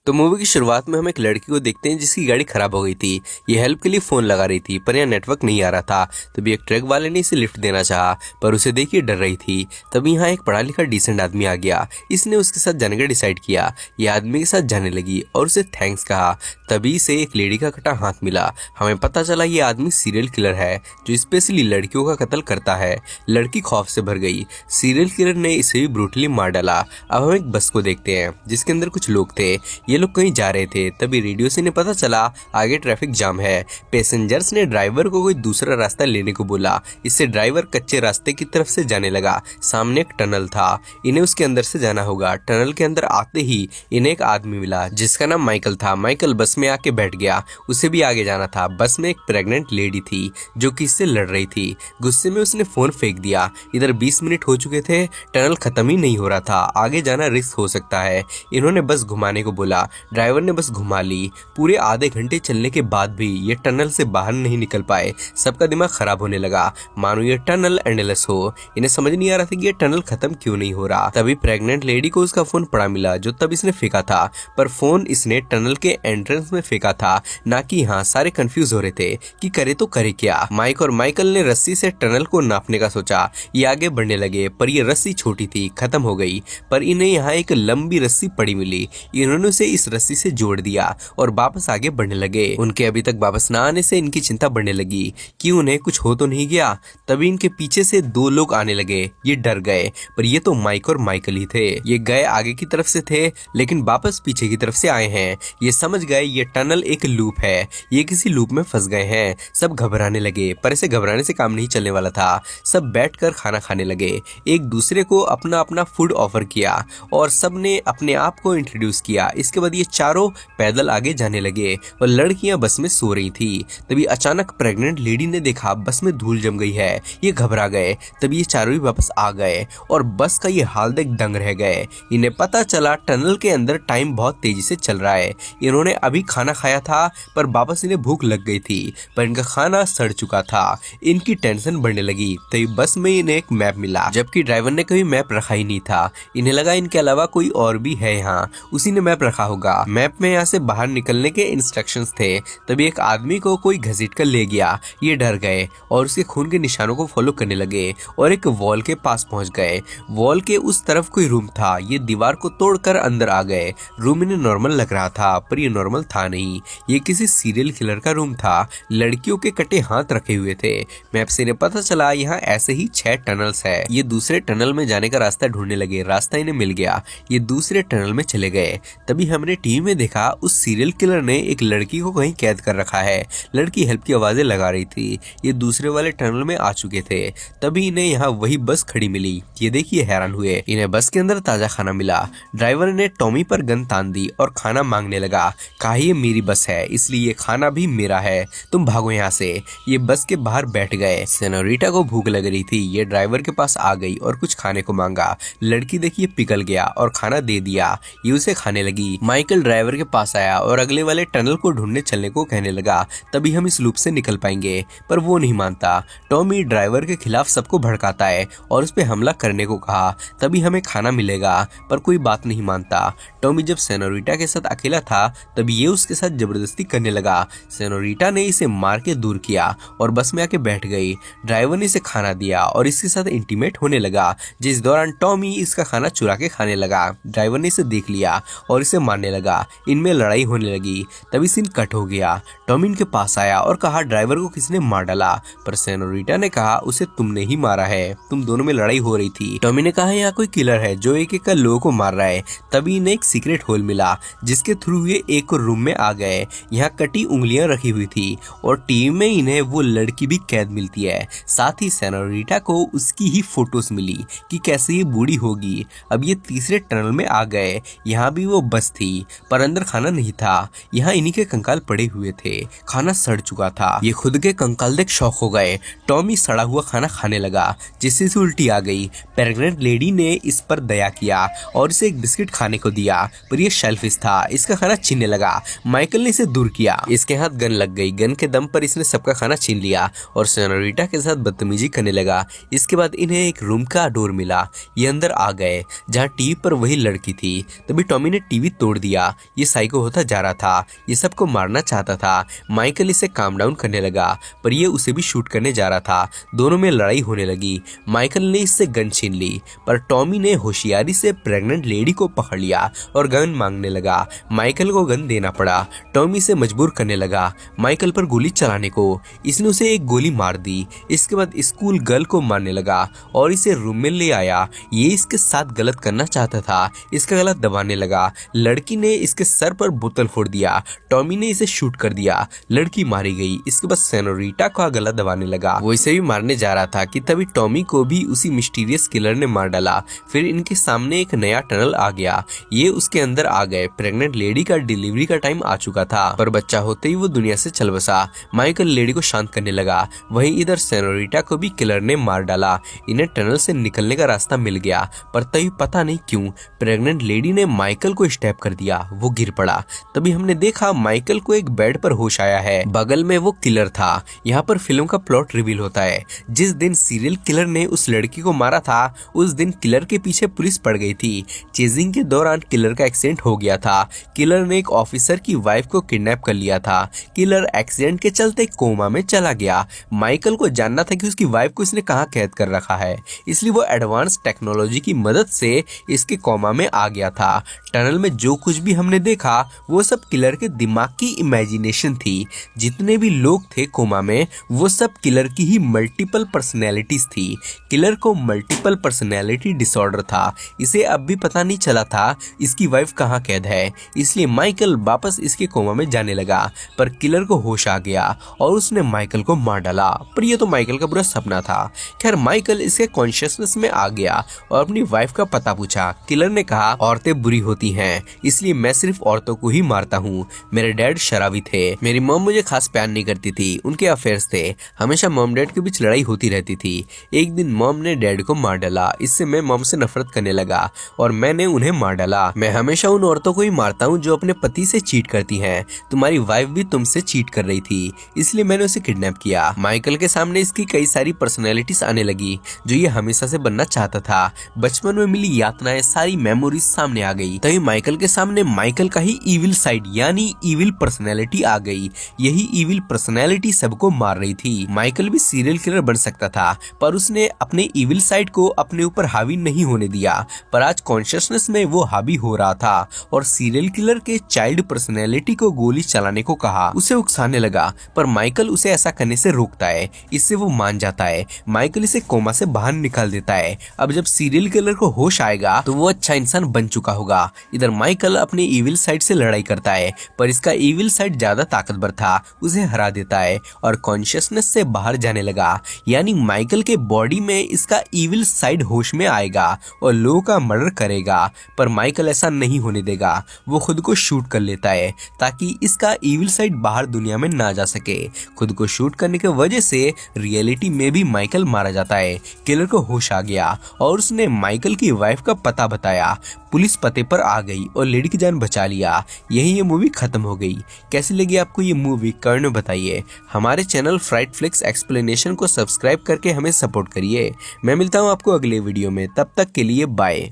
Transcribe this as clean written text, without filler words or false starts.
तो मूवी की शुरुआट में हम एक लड़की को देखते हैं जिसकी गाड़ी खराब हो गई थी। ये हेल्प के लिए फोन लगा रही थी पर यहाँ नेटवर्क नहीं आ रहा था। तभी एक ट्रक वाले ने इसे लिफ्ट देना चाहा पर उसे देख के डर रही थी। तभी यहाँ एक पढ़ा लिखा डिसेंट आदमी आ गया। इसने उसके साथ जाने का डिसाइड किया। ये आदमी के साथ जाने लगी और उसे थैंक्स कहा। तभी से एक लेडी का कटा हाथ मिला। हमें पता चला ये आदमी सीरियल किलर है जो स्पेशली लड़कियों का कत्ल करता है। लड़की खौफ से भर गई। सीरियल किलर ने इसे भी ब्रूटली मार डाला। अब हम एक बस को देखते हैं जिसके अंदर कुछ लोग थे। ये लोग कहीं जा रहे थे। तभी रेडियो से इन्हें पता चला आगे ट्रैफिक जाम है। पैसेंजर्स ने ड्राइवर को कोई दूसरा रास्ता लेने को बोला। इससे ड्राइवर कच्चे रास्ते की तरफ से जाने लगा। सामने एक टनल था, इन्हें उसके अंदर से जाना होगा। टनल के अंदर आते ही इन्हें एक आदमी मिला जिसका नाम माइकल था। माइकल बस में आके बैठ गया। उसे भी आगे जाना था। बस में एक प्रेग्नेंट लेडी थी जो कि इससे लड़ रही थी। गुस्से में उसने फोन फेंक दिया। इधर 20 मिनट हो चुके थे, टनल खत्म ही नहीं हो रहा था। आगे जाना रिस्क हो सकता है। इन्होंने बस घुमाने को बोला। ड्राइवर ने बस घुमा ली। पूरे आधे घंटे चलने के बाद भी ये टनल से बाहर नहीं निकल पाए। सबका दिमाग खराब होने लगा, मानो ये टनल एंडलेस हो। इन्हें समझ नहीं आ रहा था कि ये टनल खत्म क्यों नहीं हो रहा। तभी प्रेग्नेंट लेडी को उसका फोन पड़ा मिला जो तब इसने फेंका था, पर फोन इसने टनल के एंट्रेंस में फेंका था, ना कि यहाँ। सारे कंफ्यूज हो रहे थे कि करे तो करे क्या। माइक और माइकल ने रस्सी से टनल को नापने का सोचा। ये आगे बढ़ने लगे पर ये रस्सी छोटी थी, खत्म हो गई। पर इन्हें यहाँ एक लंबी रस्सी पड़ी मिली। इन्होंने उसे इस रस्सी से जोड़ दिया और वापस आगे बढ़ने लगे। उनके अभी तक वापस ना आने से इनकी चिंता बढ़ने लगी कि उन्हें कुछ हो तो नहीं गया। तभी इनके पीछे से दो लोग आने लगे। ये डर गए पर ये तो माइक और माइकल ही थे। ये गए आगे की तरफ से थे लेकिन वापस पीछे की तरफ से आए हैं। ये समझ गए ये टनल एक लूप है, ये किसी लूप में फंस गए हैं। सब घबराने लगे पर इसे घबराने से काम नहीं चलने वाला था। सब बैठकर खाना खाने लगे। एक दूसरे को अपना अपना फूड ऑफर किया और सबने अपने आप को इंट्रोड्यूस किया। इसके बाद ये चारों पैदल आगे जाने लगे और लड़कियां बस में सो रही थी। तभी अचानक प्रेग्नेंट लेडी ने देखा बस में धूल जम गई है। ये घबरा गए। तभी ये चारों ही वापस आ गए और बस का ये हाल देख दंग रह गए। इन्हें पता चला टनल के अंदर टाइम बहुत तेजी से चल रहा है। इन्होंने अभी खाना खाया था पर वापस इन्हें भूख लग गई थी, पर इनका खाना सड़ चुका था। इनकी टेंशन बढ़ने लगी। तभी बस में इन्हें एक मैप मिला, जबकि ड्राइवर ने कभी मैप रखा ही नहीं था। इन्हें लगा इनके अलावा कोई और भी है यहाँ, उसी ने मैप रखा होगा। मैप में यहाँ से बाहर निकलने के इंस्ट्रक्शंस थे। तभी एक आदमी को कोई घसीट कर ले गया। ये डर गए और उसके खून के निशानों को फॉलो करने लगे और एक वॉल के पास पहुंच गए। वॉल के उस तरफ कोई रूम था। ये दीवार को तोड़कर अंदर आ गए। रूम इन्हें नॉर्मल लग रहा था पर ये नॉर्मल था नहीं। ये किसी सीरियल किलर का रूम था। लड़कियों के कटे हाथ रखे हुए थे। मैप से इन्हें पता चला यहाँ ऐसे ही 6 टनल्स है। ये दूसरे टनल में जाने का रास्ता ढूंढने लगे। रास्ता इन्हें मिल गया। ये दूसरे टनल में चले गए। तभी हमने टीवी में देखा उस सीरियल किलर ने एक लड़की को कहीं कैद कर रखा है। लड़की हेल्प की आवाजें लगा रही थी। ये दूसरे वाले टनल में आ चुके थे। तभी इन्हें यहाँ वही बस खड़ी मिली। ये देखिए हैरान हुए। इन्हें बस के अंदर ताजा खाना मिला। ड्राइवर ने टॉमी पर गन तान दी और खाना मांगने लगा। कहा ये मेरी बस है इसलिए ये खाना भी मेरा है, तुम भागो यहाँ से। ये बस के बाहर बैठ गए। सेनोरिटा को भूख लग रही थी। ये ड्राइवर के पास आ गई और कुछ खाने को मांगा। लड़की देखिए पिघल गया और खाना दे दिया। ये उसे खाने लगी। माइकल ड्राइवर के पास आया और अगले वाले टनल को ढूंढने चलने को कहने लगा, तभी हम इस लूप से निकल पाएंगे। पर वो नहीं मानता। टॉमी ड्राइवर के खिलाफ सबको भड़काता है और उस पर हमला करने को कहा, तभी हमें खाना मिलेगा। पर कोई बात नहीं मानता। टॉमी जब सेनोरिटा के साथ अकेला था तभी ये उसके साथ जबरदस्ती करने लगा। सेनोरिटा ने इसे मार के दूर किया और बस में आके बैठ गई। ड्राइवर ने इसे खाना दिया और इसके साथ इंटीमेट होने लगा, जिस दौरान टॉमी इसका खाना चुरा के खाने लगा। ड्राइवर ने इसे देख लिया और इसे मारने लगा। इनमें लड़ाई होने लगी। तभी सीन कट हो गया। टॉमी इनके पास आया और कहा ड्राइवर को किसने मार डाला, पर सेनोरिटा ने कहा उसे तुमने ही मारा है, तुम दोनों में लड़ाई हो रही थी। टॉमी ने कहा यहाँ कोई किलर है जो एक एक कर लोगों को मार रहा है। तभी इन्हें एक सीक्रेट होल मिला जिसके थ्रू ये एक रूम में आ गए। यहाँ कटी उंगलियां रखी हुई थी और टीम में इन्हें वो लड़की भी कैद मिलती है। साथ ही सेनोरिटा को उसकी ही फोटोज मिली कि कैसे ये बूढ़ी होगी। अब ये तीसरे टनल में आ गए। यहाँ भी वो बस थी पर अंदर खाना नहीं था। यहाँ इन्हीं के कंकाल पड़े हुए थे। खाना सड़ चुका था। ये खुद के कंकाल देख शौक हो गए। टॉमी सड़ा हुआ खाना खाने लगा जिससे इसे उल्टी आ गई। प्रेग्नेंट लेडी ने इस पर दया किया और इसे एक बिस्किट खाने को दिया, पर यह शेल्फिश था। इसका खाना छीनने लगा। माइकल ने इसे दूर किया। इसके हाथ गन लग गई। गन के दम पर इसने सबका खाना छीन लिया और सेनोरिटा के साथ बदतमीजी करने लगा। इसके बाद इन्हें एक रूम का डोर मिला। ये अंदर आ गए जहाँ टीवी पर वही लड़की थी। तभी टॉमी ने टीवी तोड़ छोड़ दिया, ये साइको होता जा रहा था, ये सबको मारना चाहता था। माइकल इसे काम डाउन करने लगा पर ये उसे भी शूट करने जा रहा था। दोनों में लड़ाई होने लगी। माइकल ने इससे गन छीन ली पर टॉमी ने होशियारी से प्रेग्नेंट लेडी को पकड़ लिया और गन मांगने लगा। माइकल को गन देना पड़ा। टॉमी से मजबूर करने लगा माइकल पर गोली चलाने को। इसने उसे एक गोली मार दी। इसके बाद स्कूल गर्ल को मारने लगा और इसे रूम में ले आया। ये इसके साथ गलत करना चाहता था, इसका गला दबाने लगा। लड़की ने इसके सर पर बोतल फोड़ दिया। टॉमी ने इसे शूट कर दिया। लड़की मारी गई। इसके बाद सेनोरिटा का गला दबाने लगा। वो इसे भी मारने जा रहा था कि तभी टॉमी को भी उसी मिस्टीरियस किलर ने मार डाला। फिर इनके सामने एक नया टनल आ गया। ये उसके अंदर आ गए। प्रेग्नेंट लेडी का डिलीवरी का टाइम आ चुका था पर बच्चा होते ही वो दुनिया से चल बसा। माइकल लेडी को शांत करने लगा। वहीं इधर सेनोरिटा को भी किलर ने मार डाला। इन्हें टनल से निकलने का रास्ता मिल गया पर तभी पता नहीं क्यों प्रेग्नेंट लेडी ने माइकल को स्टैप कर दिया। वो गिर पड़ा। तभी हमने देखा माइकल को एक बेड पर होश आया है। बगल में वो किलर था। यहाँ पर फिल्म का प्लॉट रिवील होता है। जिस दिन सीरियल किलर ने उस लड़की को मारा था उस दिन किलर के पीछे पुलिस पड़ गई थी। चेजिंग के दौरान किलर का एक्सीडेंट हो गया था। किलर ने एक ऑफिसर की वाइफ को किडनैप कर लिया था। किलर एक्सीडेंट के चलते कोमा में चला गया। माइकल को जानना था कि उसकी वाइफ को इसने कहाँ कैद कर रखा है, इसलिए वो एडवांस टेक्नोलॉजी की मदद से इसके कोमा में आ गया था। टनल में जो कुछ भी हमने देखा वो सब किलर के दिमाग की इमेजिनेशन थी। जितने भी लोग थे कोमा में वो सब किलर की ही मल्टीपल पर्सनैलिटीज थी। किलर को मल्टीपल पर्सनैलिटी डिसऑर्डर था। इसे अब भी पता नहीं चला था इसकी वाइफ कहाँ कैद है, इसलिए माइकल वापस इसके कोमा में जाने लगा। पर किलर को होश आ गया और उसने माइकल को मार डाला। पर यह तो माइकल का बुरा सपना था। खैर माइकल इसके कॉन्शियसनेस में आ गया और अपनी वाइफ का पता पूछा। किलर ने कहा औरतें बुरी होती हैं, इसलिए मैं सिर्फ औरतों को ही मारता हूँ। मेरे डैड शराबी थे। मेरी मॉम मुझे खास प्यार नहीं करती थी। उनके अफेयर्स थे। हमेशा मॉम डैड के बीच लड़ाई होती रहती थी। एक दिन मॉम ने डैड को मार डाला। इससे मैं मॉम से नफरत करने लगा और मैंने उन्हें मार डाला। मैं हमेशा उन औरतों को ही मारता हूँ जो अपने पति से चीट करती हैं। तुम्हारी वाइफ भी तुमसे चीट कर रही थी, इसलिए मैंने उसे किडनैप किया। माइकल के सामने इसकी कई सारी पर्सनैलिटीज आने लगी जो ये हमेशा से बनना चाहता था। बचपन में मिली यातनाएं, सारी मेमोरीज सामने आ गई। तभी माइकल के सामने माइकल का ही इविल साइड यानी इविल पर्सनैलिटी आ गई। यही इविल पर्सनैलिटी सबको मार रही थी। माइकल भी सीरियल किलर बन सकता था पर उसने अपने इविल साइड को अपने ऊपर हावी नहीं होने दिया। पर आज कॉन्शियसनेस में वो हावी हो रहा था और सीरियल किलर के चाइल्ड पर्सनैलिटी को गोली चलाने को कहा। उसे उकसाने लगा पर माइकल उसे ऐसा करने से रोकता है। इससे वो मान जाता है। माइकल इसे कोमा से बाहर निकाल देता है। अब जब सीरियल किलर को होश आएगा तो वो अच्छा इंसान बन चुका होगा। इधर माइकल अपने इविल साइड से लड़ाई करता है पर इसका इविल साइड ज्यादा ताकतवर था। उसे हरा देता है और कॉन्शियसनेस से बाहर जाने लगा। यानी माइकल के बॉडी में इसका इविल साइड होश में आएगा और लोगों का मर्डर करेगा। पर माइकल ऐसा नहीं होने देगा। वो खुद को शूट कर लेता है ताकि इसका इविल साइड बाहर दुनिया में ना जा सके। खुद को शूट करने की वजह से रियलिटी में भी माइकल मारा जाता है। किलर को होश आ गया और उसने माइकल की वाइफ का पता बताया। पुलिस पते पर आ गई और लेडी की जान बचा लिया। यही ये मूवी खत्म हो गई। कैसी लगी आपको ये मूवी कमेंट में बताइए। हमारे चैनल फ्राइड फ्लिक्स एक्सप्लेनेशन को सब्सक्राइब करके हमें सपोर्ट करिए। मैं मिलता हूँ आपको अगले वीडियो में। तब तक के लिए बाय।